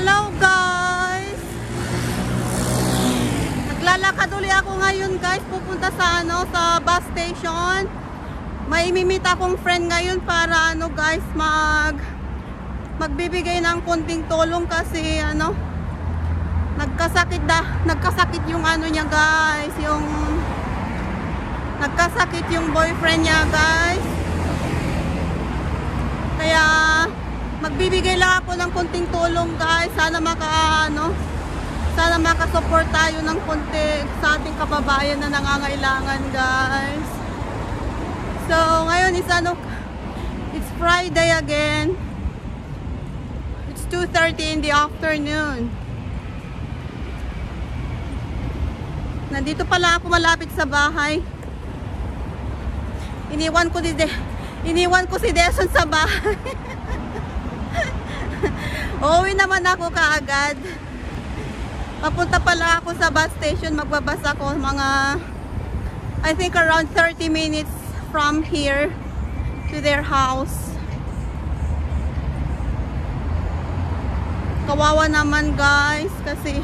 Hello guys! Naglalakad ulit ako ngayon guys, pupunta sa sa bus station. May imimit akong friend ngayon para guys, magbibigay ng konting tulong kasi nagkasakit yung niya guys, nagkasakit yung boyfriend niya guys. Kaya magbibigay lang ako ng konting tulong guys. Sana makasupport tayo ng konti sa ating kababayan na nangangailangan guys. So ngayon is it's Friday again. It's 2:30 in the afternoon. Nandito pala ako malapit sa bahay. Iniwan ko si Deson sa bahay. Uuwi naman ako kaagad. Papunta pala ako sa bus station. Magbabas ako I think around 30 minutes from here to their house. Kawawa naman guys, kasi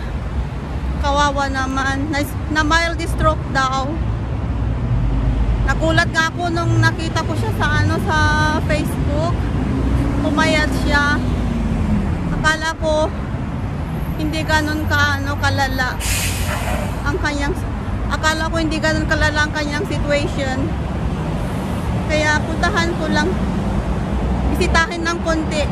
kawawa naman. Na mild stroke daw. Nagulat nga ako nung nakita ko siya sa Facebook. Pumayat siya. Akala ko hindi ganun kalala ang kanyang situation. Kaya puntahan ko lang, bisitahin ng konti.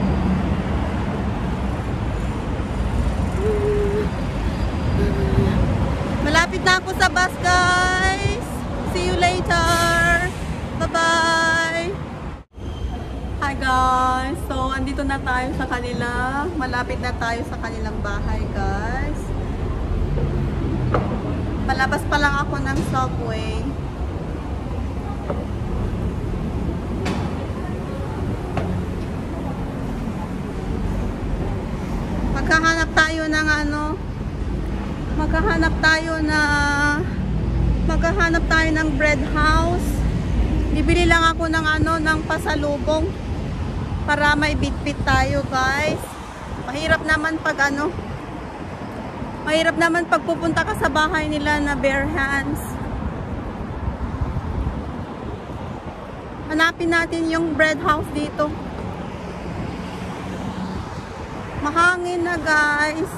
Malapit na ako sa bus guys. See you later. Bye-bye. Hi guys. So, andito na tayo sa kanila. Malapit na tayo sa kanilang bahay guys. Palabas pa lang ako ng subway. Maghahanap tayo ng bread house. Bibili lang ako ng pasalubong para may bitbit tayo guys. Mahirap naman pag pupunta ka sa bahay nila na bare hands. Hanapin natin yung bread house dito. Mahangin na guys.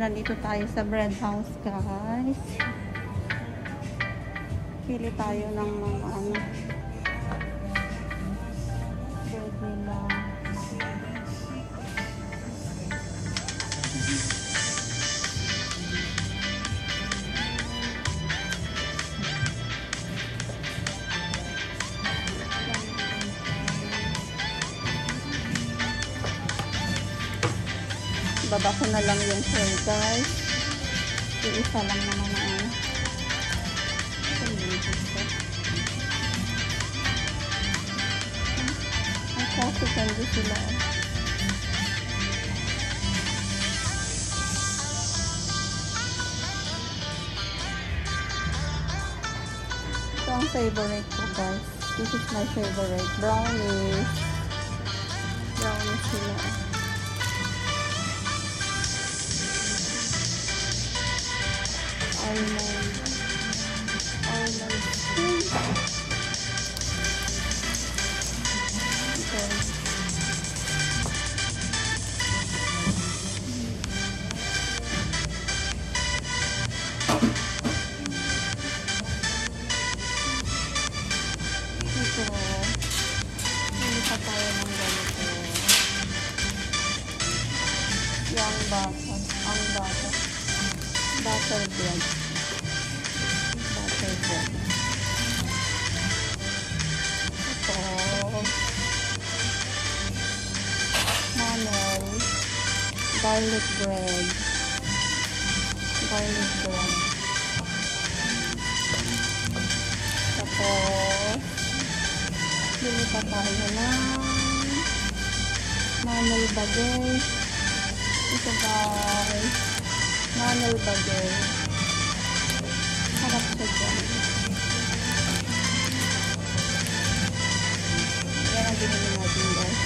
Nandito tayo sa bread house guys. Pili tayo ng mga bread nila. Baba ko na lang yung tray guys. Iisa lang naman ang coffee candy sila. Ito ang favorite ko guys. This is my favorite. Brownies. Brownies sila. Almond. Ito. ang bata. Ang bata. Butter bread. Butter bread. Ito. Manel. Garlic bread. Garlic bread. Tapos, bili pa tayo ng Manel bagay. Ito guys. Manel bagay. Sarap siya dyan. Yan ang binili natin guys.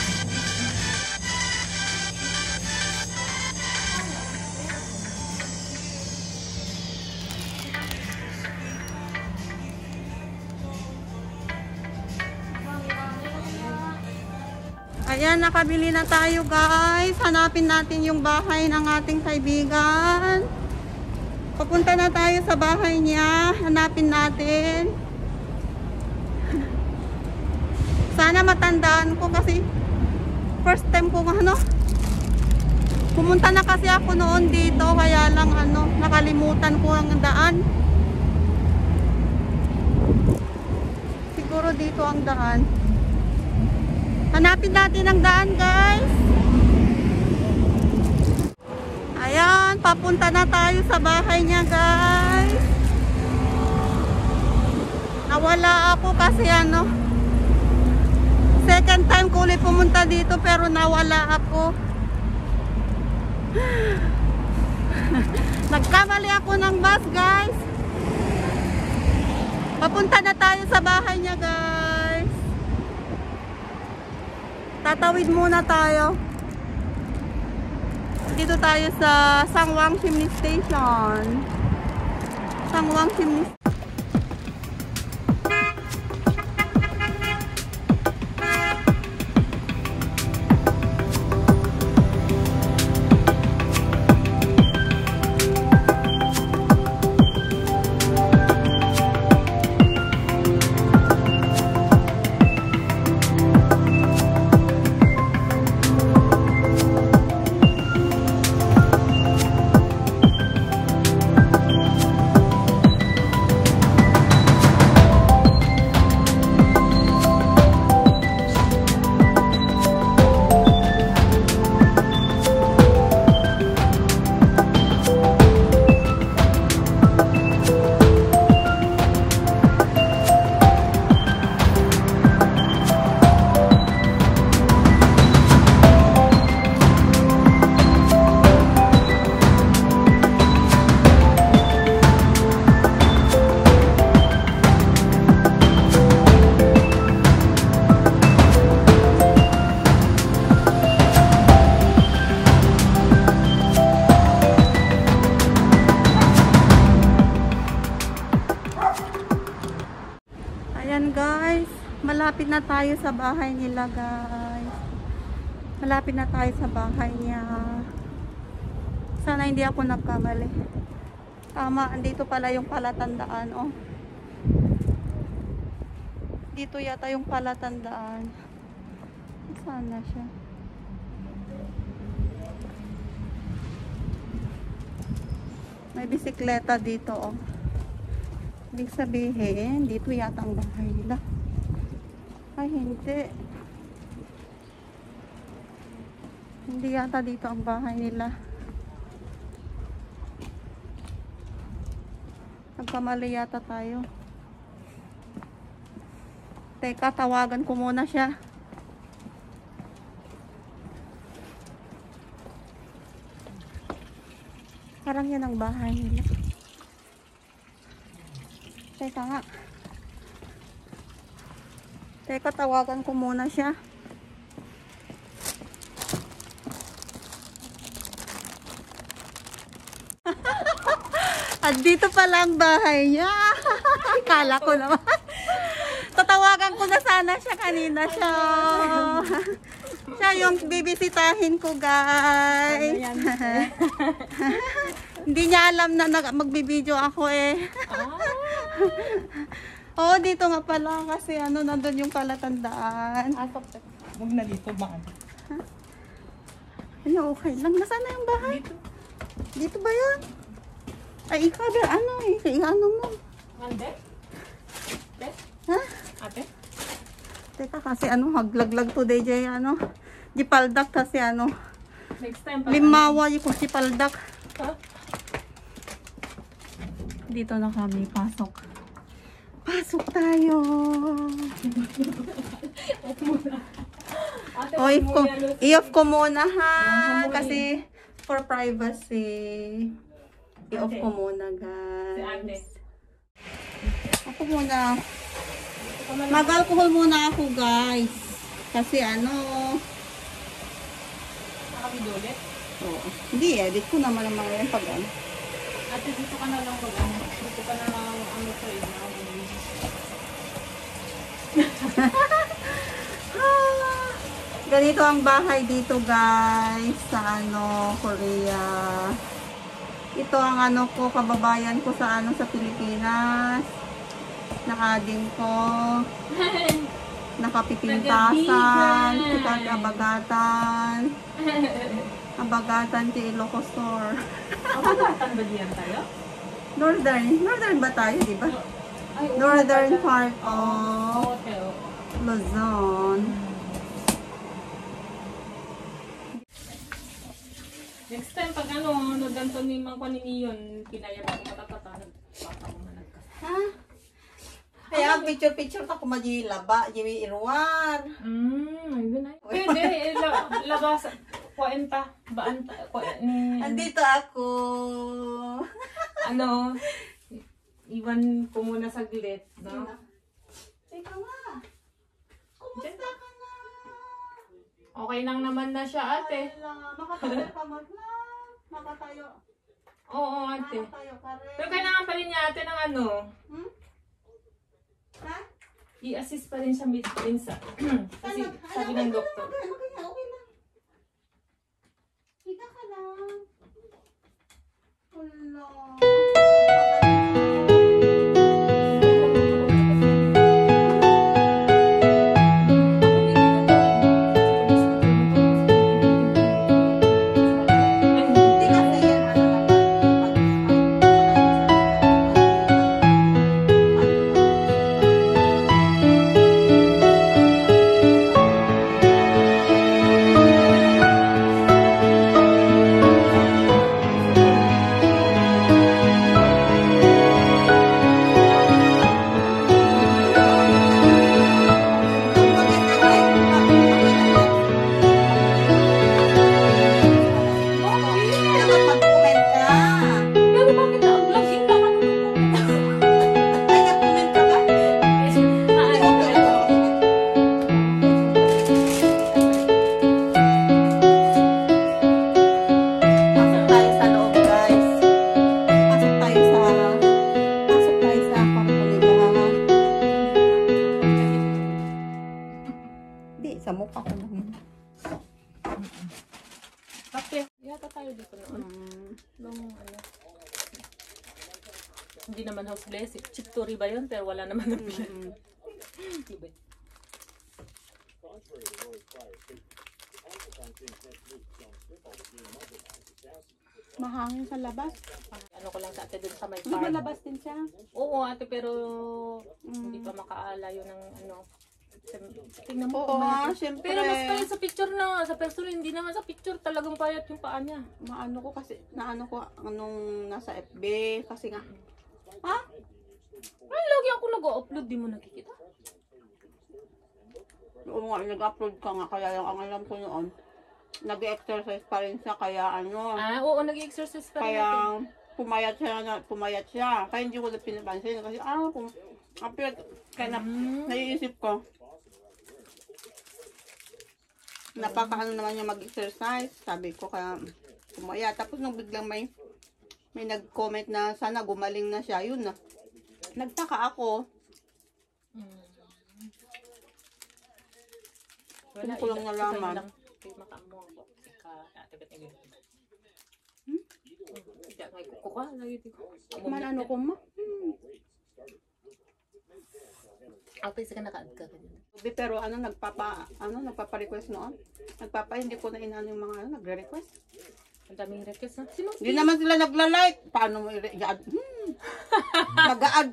Ayan, nakabili na tayo guys. Hanapin natin yung bahay ng ating kaibigan. Papunta na tayo sa bahay niya. Hanapin natin. Sana matandaan ko kasi first time ko pumunta na kasi ako noon dito, kaya lang nakalimutan ko ang daan. Siguro dito ang daan. Hanapin natin ang daan guys. Ayan, papunta na tayo sa bahay niya guys. Nawala ako kasi second time ko ulit pumunta dito pero nawala ako. Nagkamali ako ng bus guys. Papunta na tayo sa bahay niya guys. Tatawid muna tayo. Dito tayo sa Sangwang Chimney Station. Sangwang Chimney Station. Guys, malapit na tayo sa bahay nila guys. Malapit na tayo sa bahay niya. Sana hindi ako nagkamali. Tama, andito pala yung palatandaan. Oh. Dito yata yung palatandaan. Sana siya. May bisikleta dito oh. Ibig sabihin, dito yata ang bahay nila. Ay, hindi. Hindi yata dito ang bahay nila. Nagkamali yata tayo. Teka, tawagan ko muna siya. Parang yan ang bahay nila. Teka nga. Teka, tawagan ko muna siya. At dito pala ang bahay niya. Kala ko naman. Tatawagan ko na sana siya kanina siya. Siya yung bibisitahin ko guys. Hindi niya alam na magbibideo ako eh. Oo, dito nga pala kasi nandun yung palatandaan. Huwag na dito ba? Ay, okay lang. Nasaan na yung bahay? Dito. Dito ba yan? Ay, ikaw ba? Ano eh? Ano mo? Ande? Ate? Ha? Ate? Teka, kasi ano, haglaglag today, Jay, ano? Di paldak kasi ano. Next time pa. Limawa yung si paldak. Ha? Dito na kami, pasok. Pasok tayo. Ate, O, i-off ko muna ha. Muna. Kasi for privacy. I-off Ate. ko muna, Si Ate. guys. Ako muna. Mag-alcohol muna ako, guys. Kasi ano, Nakabidyo ulit. oo. Hindi, edit ko naman ang mga yan pag ano. Ate, dito ka na lang pag ano. Dito ka na lang ano sa ina. Ganito ang bahay dito, guys, sa ano, Korea. Ito ang ano ko, kababayan ko sa ano, sa Pilipinas. Nakading ko. Nakapipintasan. Kita abagatan. Abagatan ti Ilocosor. Abagatan ba diyan tayo? Northern ba tayo, di ba? Ay, oo, Northern Abagatan. part of Hotel. Luzon. Next time, pag ano, ganito ni Mang Panini yun, kinaya ako matatatanan. Baka ko managkas. Ha? Kaya picture-picture ta kumajilaba, jiwi irwar. Ayun ay. Pwede, labas. Kwenta, baanta, ni... Andito ako. Ano, iwan ko muna saglit, no? Teka nga. Kumusta ka na? Okay lang naman na siya, ate. Wala. Makatayo ka mo na. Makatayo. Oo, ate. Makatayo ka rin. Pero kailangan pa rin niya, ate, ng ano, Hmm? Ha? i-assist pa rin siya minsan. Kasi sabi ng doktor. Okay lang. Higa ka lang. Wala. Hindi kasi yan, ano dapat mag-comment ka. Pero bakit na-vlogging ka ka Ay, nag-comment ka ba? Pasok tayo sa loob, guys. Pasok tayo sa kwarto nila. Hindi, sa mukha ko lang. Kape. Yata tayo dito noon. Nung ano. Hindi naman house blessing. Chipturi ba yun? Pero wala naman ng bilan. Diba? Mahangin sa labas. Ano ko lang sa ate dun sa may Di ba farm. labas din siya? Oo ate, pero hindi pa makaalayo ng ano. Tingnan mo. Oo, pumayat. syempre. Pero mas payat sa picture na. Sa personal, hindi naman sa picture. Talagang payat yung paa niya. Maano ko kasi, naano ko anong nasa FB. Kasi nga, ha? Ay, lagi ako nag-upload. Di mo nakikita. Oo nga, nag-upload ka nga. Kaya lang ang alam ko noon, nag-exercise pa rin siya. Kaya ano, Ah, oo, nag-exercise pa rin kaya natin. pumayat siya. Kaya hindi ko na pinapansin. Kasi kung apir, kaya naiisip ko, napakaano naman niya mag-exercise. Sabi ko kaya pumayat. Tapos nung biglang may nag-comment na sana gumaling na siya. Yun na. Nagtaka ako. Wala, ko lang nalaman. Kay makamo ako. Ate, ba't nag Hindi, may kuko ka. Lagi di ko. Man ano ko ma? Apis ka nakaad ka. Pero nagpapa-request noon. Hindi ko na inano yung mga nagre-request. Ang daming request na. Sino? Hindi naman sila nagla-like. Paano mo i-add? Nag-add,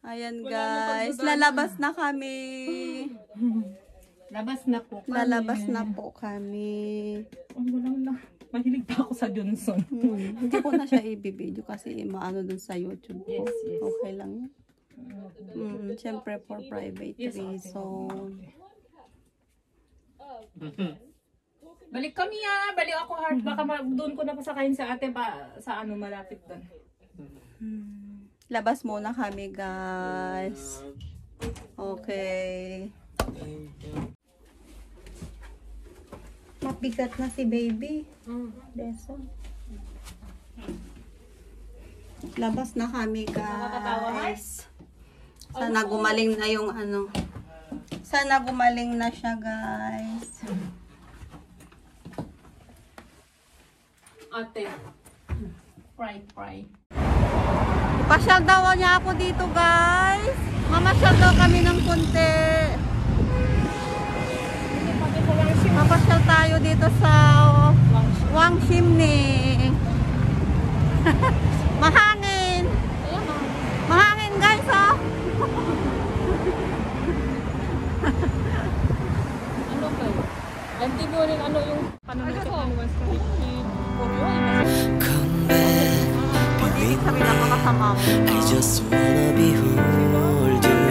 Ayan guys, lalabas na kami. Labas na po kami. Lalabas na po kami. Mahilig pa ako sa Johnson. Hindi ko na siya i-video kasi maano dun sa YouTube ko. Yes, yes. Okay lang yun. Siyempre for private reason. Balik kami balik ako hard. Baka doon ko na pasakayin sa ate pa sa ano malapit doon. Labas muna kami guys. Okay. Mabigat na si baby. Beso. Labas na kami guys. Sana gumaling na yung ano. Sana gumaling na siya guys. Ate. Fry. Pasyal daw niya ako dito guys. Mamasyal daw kami ng konti. Mapasyal tayo dito sa Wangshimni. Mahangin. Mahangin guys oh. Ano kayo? Ganti mo rin ano yung panunod ko. Sabi na makasama mo. I just wanna behold you.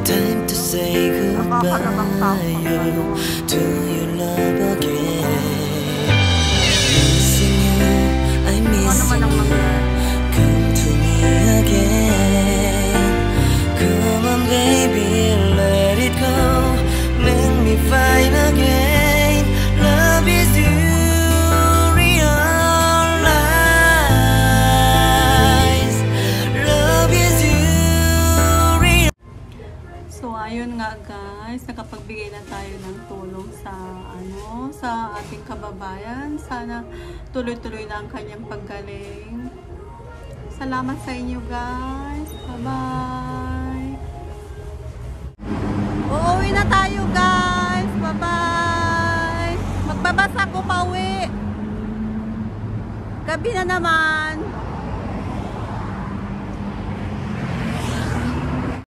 Time to say goodbye. Do you love again? Missing you, I'm missing you. Come to me again. Come on, baby, let it go. Let me find again. Love is you. Ayun nga guys, nakapagbigay na tayo ng tulong sa sa ating kababayan. Sana tuloy-tuloy na ang kanyang paggaling. Salamat sa inyo guys. Bye-bye. Uuwi na tayo guys. Bye-bye. Magbabasa ko pauwi. Gabi na naman.